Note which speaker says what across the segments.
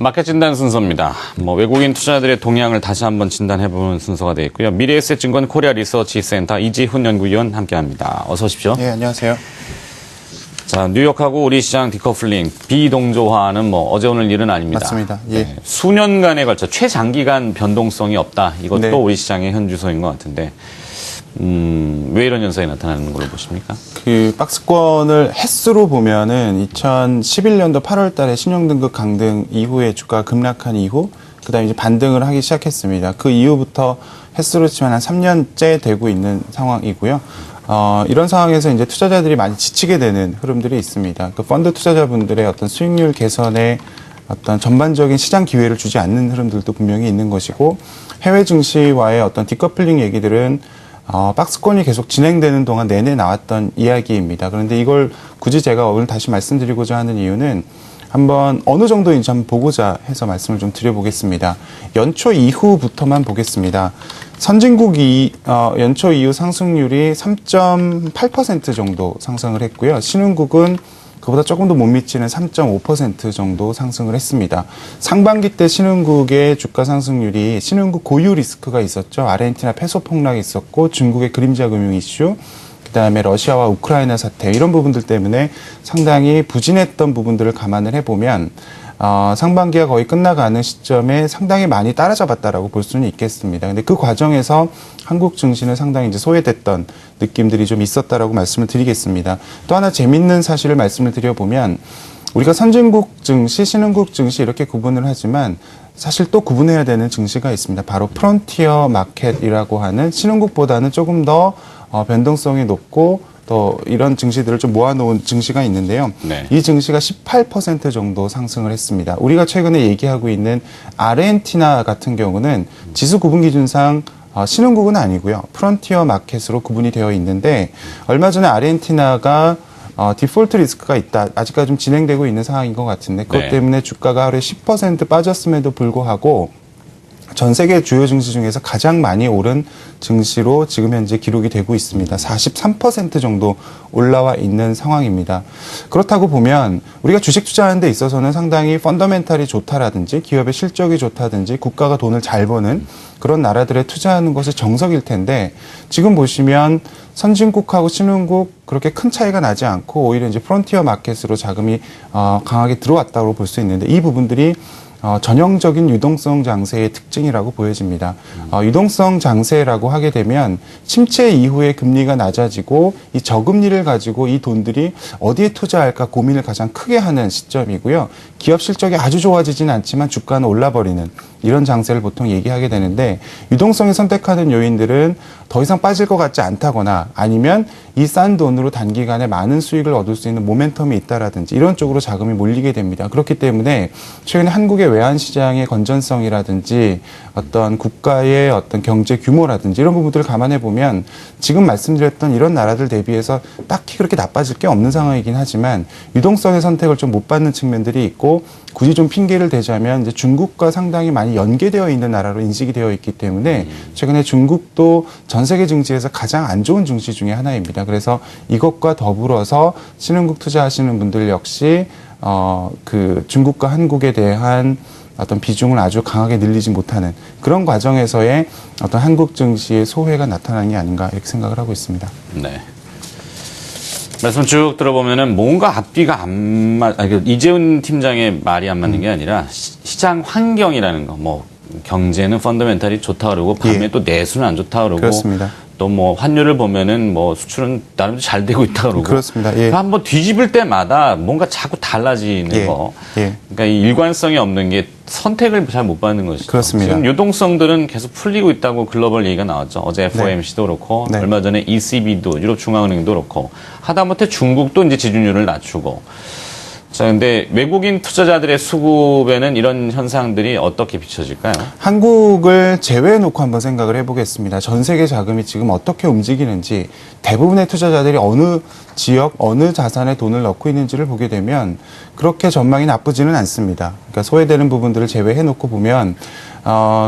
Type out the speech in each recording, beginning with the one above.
Speaker 1: 마켓 진단 순서입니다. 외국인 투자자들의 동향을 다시 한번 진단해보는 순서가 되어 있고요. 미래에셋증권 코리아 리서치 센터 이지훈 연구위원 함께합니다. 어서 오십시오.
Speaker 2: 네, 안녕하세요.
Speaker 1: 자, 뉴욕하고 우리 시장 디커플링, 비동조화는 어제 오늘 일은 아닙니다.
Speaker 2: 맞습니다. 예.
Speaker 1: 네, 수년간에 걸쳐 최장기간 변동성이 없다. 이것도
Speaker 2: 네.
Speaker 1: 우리 시장의 현주소인 것 같은데 왜 이런 현상이 나타나는 걸로 보십니까?
Speaker 2: 그 박스권을 횟수로 보면은 2011년도 8월 달에 신용등급 강등 이후에 주가가 급락한 이후 그다음에 이제 반등을 하기 시작했습니다. 그 이후부터 횟수로 치면 한 3년째 되고 있는 상황이고요. 이런 상황에서 이제 투자자들이 많이 지치게 되는 흐름들이 있습니다. 그 펀드 투자자분들의 어떤 수익률 개선에 어떤 전반적인 시장 기회를 주지 않는 흐름들도 분명히 있는 것이고, 해외 증시와의 어떤 디커플링 얘기들은 박스권이 계속 진행되는 동안 내내 나왔던 이야기입니다. 그런데 이걸 굳이 제가 오늘 다시 말씀드리고자 하는 이유는 한번 어느 정도인지 한번 보고자 해서 말씀을 좀 드려보겠습니다. 연초 이후부터만 보겠습니다. 선진국이 연초 이후 상승률이 3.8% 정도 상승을 했고요. 신흥국은 그보다 조금 더 못 미치는 3.5% 정도 상승을 했습니다. 상반기 때 신흥국의 주가 상승률이 신흥국 고유 리스크가 있었죠. 아르헨티나 페소 폭락이 있었고 중국의 그림자 금융 이슈, 그다음에 러시아와 우크라이나 사태, 이런 부분들 때문에 상당히 부진했던 부분들을 감안을 해보면 상반기가 거의 끝나가는 시점에 상당히 많이 따라잡았다라고 볼 수는 있겠습니다. 근데 그 과정에서 한국 증시는 상당히 이제 소외됐던 느낌들이 좀 있었다라고 말씀을 드리겠습니다. 또 하나 재밌는 사실을 말씀을 드려보면, 우리가 선진국 증시, 신흥국 증시 이렇게 구분을 하지만 사실 또 구분해야 되는 증시가 있습니다. 바로 프론티어 마켓이라고 하는 신흥국보다는 조금 더 변동성이 높고 또 이런 증시들을 좀 모아놓은 증시가 있는데요.
Speaker 1: 네.
Speaker 2: 이 증시가 18% 정도 상승을 했습니다. 우리가 최근에 얘기하고 있는 아르헨티나 같은 경우는 지수 구분 기준상 신흥국은 아니고요. 프론티어 마켓으로 구분이 되어 있는데, 얼마 전에 아르헨티나가 디폴트 리스크가 있다. 아직까지 좀 진행되고 있는 상황인 것 같은데, 그것
Speaker 1: 네.
Speaker 2: 때문에 주가가 하루에 10% 빠졌음에도 불구하고 전 세계 주요 증시 중에서 가장 많이 오른 증시로 지금 현재 기록이 되고 있습니다. 43% 정도 올라와 있는 상황입니다. 그렇다고 보면 우리가 주식 투자하는 데 있어서는 상당히 펀더멘탈이 좋다라든지 기업의 실적이 좋다든지 국가가 돈을 잘 버는 그런 나라들에 투자하는 것이 정석일 텐데, 지금 보시면 선진국하고 신흥국 그렇게 큰 차이가 나지 않고 오히려 이제 프론티어 마켓으로 자금이 강하게 들어왔다고 볼 수 있는데, 이 부분들이 전형적인 유동성 장세의 특징이라고 보여집니다. 유동성 장세라고 하게 되면 침체 이후에 금리가 낮아지고 이 저금리를 가지고 이 돈들이 어디에 투자할까 고민을 가장 크게 하는 시점이고요. 기업 실적이 아주 좋아지진 않지만 주가는 올라버리는 이런 장세를 보통 얘기하게 되는데, 유동성이 선택하는 요인들은 더 이상 빠질 것 같지 않다거나 아니면 이 싼 돈으로 단기간에 많은 수익을 얻을 수 있는 모멘텀이 있다라든지 이런 쪽으로 자금이 몰리게 됩니다. 그렇기 때문에 최근에 한국의 외환시장의 건전성이라든지 어떤 국가의 어떤 경제 규모라든지 이런 부분들을 감안해 보면 지금 말씀드렸던 이런 나라들 대비해서 딱히 그렇게 나빠질 게 없는 상황이긴 하지만, 유동성의 선택을 좀 못 받는 측면들이 있고, 굳이 좀 핑계를 대자면 이제 중국과 상당히 많이 연계되어 있는 나라로 인식이 되어 있기 때문에 최근에 중국도 전 세계 증시에서 가장 안 좋은 증시 중에 하나입니다. 그래서 이것과 더불어서 신흥국 투자하시는 분들 역시 그 중국과 한국에 대한 어떤 비중을 아주 강하게 늘리지 못하는 그런 과정에서의 어떤 한국 증시의 소회가 나타나는 게 아닌가 이렇게 생각을 하고 있습니다.
Speaker 1: 네. 말씀 쭉 들어보면은 뭔가 앞뒤가 이재훈 팀장의 말이 안 맞는 게 아니라 시장 환경이라는 거, 경제는 펀더멘탈이 좋다 그러고 반면에 또 내수는 안 좋다 그러고,
Speaker 2: 그렇습니다.
Speaker 1: 또 환율을 보면은 수출은 나름대로 잘 되고 있다 그러고,
Speaker 2: 그렇습니다. 예.
Speaker 1: 한번 뒤집을 때마다 뭔가 자꾸 달라지는 거.
Speaker 2: 예.
Speaker 1: 그러니까 이 일관성이 없는 게 선택을 잘 못 받는 것이죠.
Speaker 2: 그렇습니다.
Speaker 1: 지금 유동성들은 계속 풀리고 있다고 글로벌 얘기가 나왔죠. 어제 FOMC도 그렇고,
Speaker 2: 네.
Speaker 1: 얼마 전에 ECB도, 유럽중앙은행도 그렇고, 하다못해 중국도 이제 지준율을 낮추고. 자, 근데 외국인 투자자들의 수급에는 이런 현상들이 어떻게 비춰질까요?
Speaker 2: 한국을 제외해놓고 한번 생각을 해보겠습니다. 전 세계 자금이 지금 어떻게 움직이는지, 대부분의 투자자들이 어느 지역, 어느 자산에 돈을 넣고 있는지를 보게 되면 그렇게 전망이 나쁘지는 않습니다. 그러니까 소외되는 부분들을 제외해놓고 보면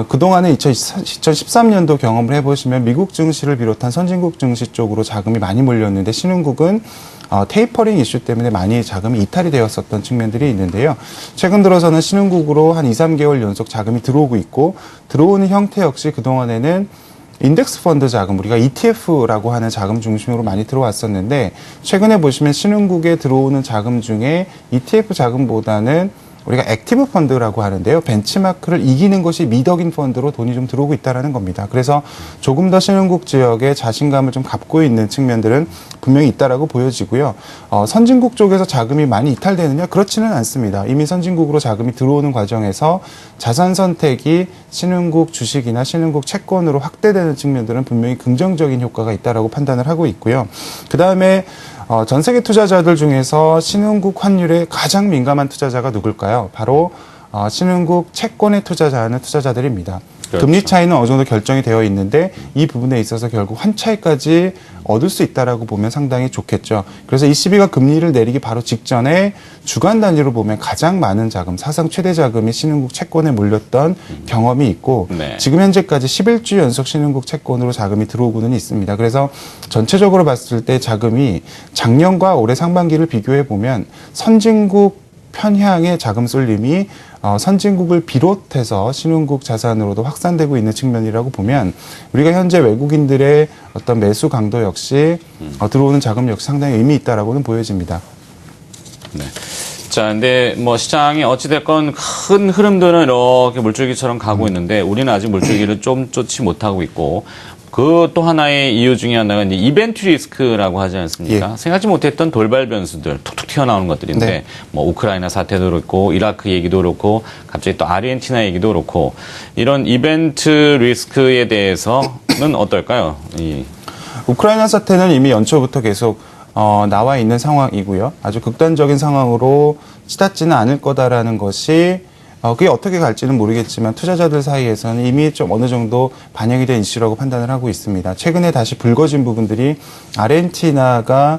Speaker 2: 그동안에 2013년도 경험을 해보시면 미국 증시를 비롯한 선진국 증시 쪽으로 자금이 많이 몰렸는데 신흥국은 테이퍼링 이슈 때문에 많이 자금이 이탈이 되었었던 측면들이 있는데요. 최근 들어서는 신흥국으로 한 2, 3개월 연속 자금이 들어오고 있고 들어오는 형태 역시 그동안에는 인덱스 펀드 자금, 우리가 ETF라고 하는 자금 중심으로 많이 들어왔었는데 최근에 보시면 신흥국에 들어오는 자금 중에 ETF 자금보다는 우리가 액티브 펀드라고 하는데요. 벤치마크를 이기는 것이 미덕인 펀드로 돈이 좀 들어오고 있다는 겁니다. 그래서 조금 더 신흥국 지역에 자신감을 좀 갖고 있는 측면들은 분명히 있다라고 보여지고요. 선진국 쪽에서 자금이 많이 이탈되느냐? 그렇지는 않습니다. 이미 선진국으로 자금이 들어오는 과정에서 자산 선택이 신흥국 주식이나 신흥국 채권으로 확대되는 측면들은 분명히 긍정적인 효과가 있다라고 판단을 하고 있고요. 그 다음에 전 세계 투자자들 중에서 신흥국 환율에 가장 민감한 투자자가 누굴까요? 바로 신흥국 채권에 투자하는 투자자들입니다. 그렇죠. 금리 차이는 어느 정도 결정이 되어 있는데 이 부분에 있어서 결국 환차익까지 얻을 수 있다라고 보면 상당히 좋겠죠. 그래서 ECB가 금리를 내리기 바로 직전에 주간 단위로 보면 가장 많은 자금, 사상 최대 자금이 신흥국 채권에 몰렸던 경험이 있고
Speaker 1: 네.
Speaker 2: 지금 현재까지 11주 연속 신흥국 채권으로 자금이 들어오고는 있습니다. 그래서 전체적으로 봤을 때 자금이 작년과 올해 상반기를 비교해 보면 선진국 편향의 자금 쏠림이 선진국을 비롯해서 신흥국 자산으로도 확산되고 있는 측면이라고 보면 우리가 현재 외국인들의 어떤 매수 강도 역시 들어오는 자금 역시 상당히 의미 있다라고는 보여집니다.
Speaker 1: 네. 자, 근데 뭐 시장이 어찌됐건 큰 흐름들은 이렇게 물줄기처럼 가고 있는데 우리는 아직 물줄기를 좀 쫓지 못하고 있고 그 또 하나의 이유 중에 하나가 이제 이벤트 리스크라고 하지 않습니까?
Speaker 2: 예.
Speaker 1: 생각지 못했던 돌발 변수들 툭툭 튀어나오는 것들인데
Speaker 2: 네.
Speaker 1: 뭐 우크라이나 사태도 그렇고 이라크 얘기도 그렇고 갑자기 또 아르헨티나 얘기도 그렇고 이런 이벤트 리스크에 대해서는 어떨까요?
Speaker 2: 우크라이나 사태는 이미 연초부터 계속 나와 있는 상황이고요. 아주 극단적인 상황으로 치닫지는 않을 거다라는 것이 그게 어떻게 갈지는 모르겠지만 투자자들 사이에서는 이미 좀 어느 정도 반영이 된 이슈라고 판단을 하고 있습니다. 최근에 다시 불거진 부분들이 아르헨티나가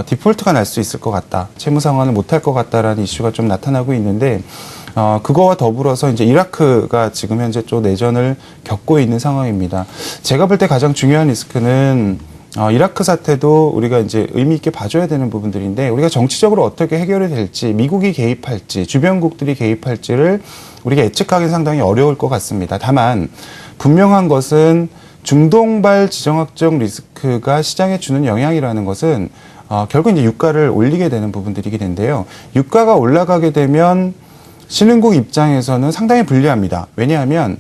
Speaker 2: 디폴트가 날 수 있을 것 같다. 채무 상환을 못할 것 같다라는 이슈가 좀 나타나고 있는데 그거와 더불어서 이제 이라크가 지금 현재 좀 내전을 겪고 있는 상황입니다. 제가 볼 때 가장 중요한 리스크는 이라크 사태도 우리가 이제 의미 있게 봐줘야 되는 부분들인데 우리가 정치적으로 어떻게 해결이 될지 미국이 개입할지 주변국들이 개입할지를 우리가 예측하기는 상당히 어려울 것 같습니다. 다만 분명한 것은 중동발 지정학적 리스크가 시장에 주는 영향이라는 것은 결국 이제 유가를 올리게 되는 부분들이게 된데요. 유가가 올라가게 되면 신흥국 입장에서는 상당히 불리합니다. 왜냐하면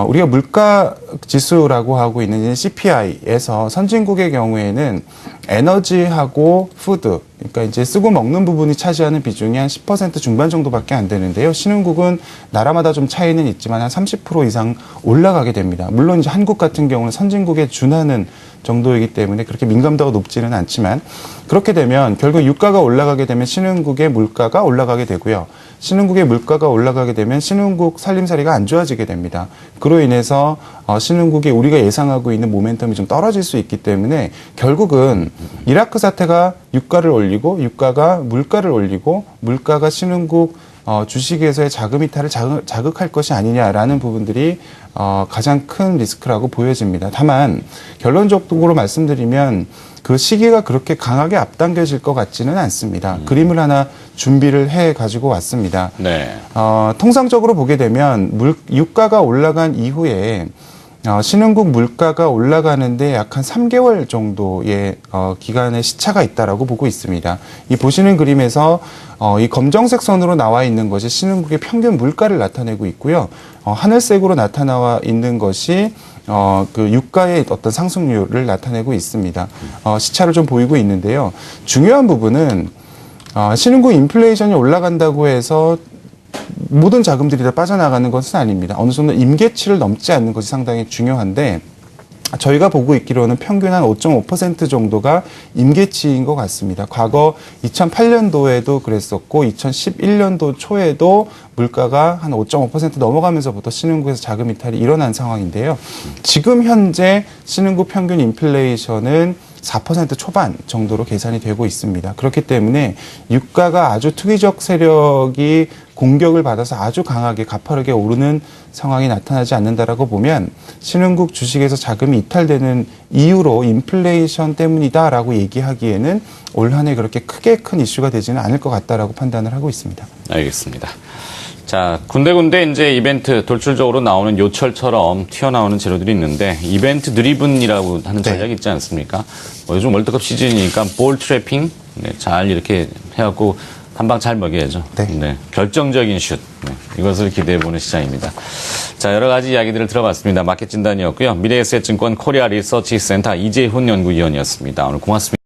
Speaker 2: 우리가 물가 지수라고 하고 있는 CPI에서 선진국의 경우에는 에너지하고 푸드, 그러니까 이제 쓰고 먹는 부분이 차지하는 비중이 한 10% 중반 정도밖에 안 되는데요. 신흥국은 나라마다 좀 차이는 있지만 한 30% 이상 올라가게 됩니다. 물론 이제 한국 같은 경우는 선진국에 준하는 정도이기 때문에 그렇게 민감도가 높지는 않지만 그렇게 되면 결국 유가가 올라가게 되면 신흥국의 물가가 올라가게 되고요. 신흥국의 물가가 올라가게 되면 신흥국 살림살이가 안 좋아지게 됩니다. 그로 인해서 신흥국이 우리가 예상하고 있는 모멘텀이 좀 떨어질 수 있기 때문에 결국은 이라크 사태가 유가를 올리고 유가가 물가를 올리고 물가가 신흥국 주식에서의 자금 이탈을 자극할 것이 아니냐라는 부분들이 가장 큰 리스크라고 보여집니다. 다만 결론적으로 말씀드리면 그 시기가 그렇게 강하게 앞당겨질 것 같지는 않습니다. 그림을 하나 준비를 해 가지고 왔습니다.
Speaker 1: 네.
Speaker 2: 통상적으로 보게 되면 유가가 올라간 이후에 신흥국 물가가 올라가는데 약 한 3개월 정도의 기간의 시차가 있다라고 보고 있습니다. 이 보시는 그림에서 이 검정색 선으로 나와 있는 것이 신흥국의 평균 물가를 나타내고 있고요. 하늘색으로 나타나와 있는 것이 그 유가의 어떤 상승률을 나타내고 있습니다. 시차를 좀 보이고 있는데요. 중요한 부분은 신흥국 인플레이션이 올라간다고 해서 모든 자금들이 다 빠져나가는 것은 아닙니다. 어느 정도 임계치를 넘지 않는 것이 상당히 중요한데 저희가 보고 있기로는 평균 한 5.5% 정도가 임계치인 것 같습니다. 과거 2008년도에도 그랬었고 2011년도 초에도 물가가 한 5.5% 넘어가면서부터 신흥국에서 자금 이탈이 일어난 상황인데요. 지금 현재 신흥국 평균 인플레이션은 4% 초반 정도로 계산이 되고 있습니다. 그렇기 때문에 유가가 아주 투기적 세력이 공격을 받아서 아주 강하게 가파르게 오르는 상황이 나타나지 않는다라고 보면 신흥국 주식에서 자금이 이탈되는 이유로 인플레이션 때문이다라고 얘기하기에는 올 한 해 그렇게 크게 큰 이슈가 되지는 않을 것 같다라고 판단을 하고 있습니다.
Speaker 1: 알겠습니다. 자, 군데군데 이제 이벤트 돌출적으로 나오는 요철처럼 튀어나오는 재료들이 있는데 이벤트 드리븐이라고 하는 전략이 있지 않습니까? 뭐 요즘 월드컵 시즌이니까 볼 트래핑 잘 이렇게 해갖고 한 방 잘 먹여야죠.
Speaker 2: 네.
Speaker 1: 결정적인 슛. 이것을 기대해보는 시장입니다. 자, 여러 가지 이야기들을 들어봤습니다. 마켓 진단이었고요. 미래에셋증권 코리아 리서치 센터 이재훈 연구위원이었습니다. 오늘 고맙습니다.